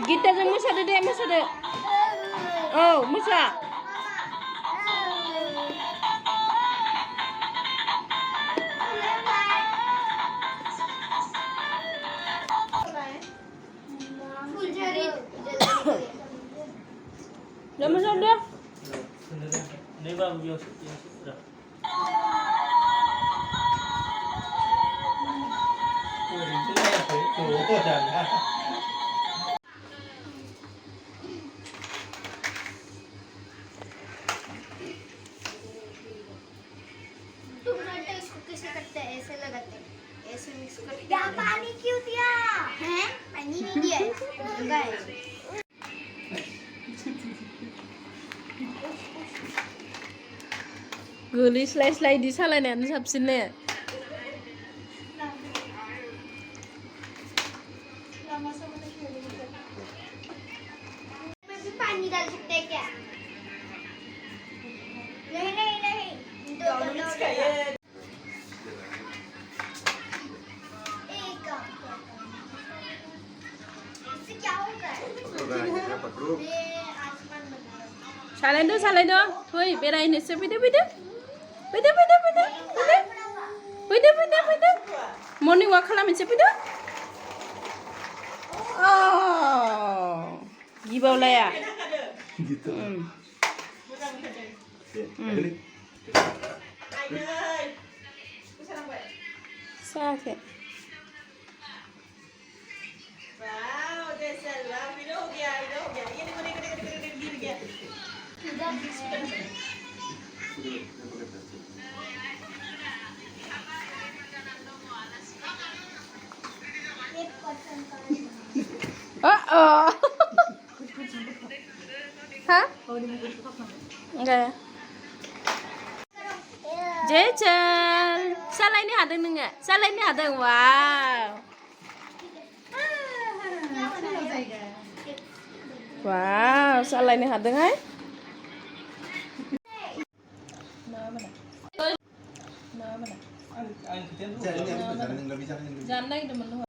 गिटारजों मोसादो दे मोसादो औ मोसा Udah masuk dia. Ini bang, Yos. इसको कैसे करते हैं? ऐसे लगाते हैं, ऐसे मिक्स करते हैं। क्या पानी क्यों दिया? हैं? पानी नहीं दिया है। गाइस गोलैस्लाय इदि सालायनायानो साबसिन ने में भी पानी डाल सकते हैं क्या? नहीं नहीं नहीं, दो मिक्स करिए। एक काम इससे क्या होगा? ये आसमान बना रहा है। सालायदो फै बेरायनोसो फैदो मर्निं वाक खालामनोसै फैदो गिबावलाया Gitu. सायाखै एक पर्सन का hah enggak Jecel salahin hadeng nggak salahin hadeng wow wow salahin hadeng ay Jangan yang lebih jangan yang lebih. jangan lagi temen lu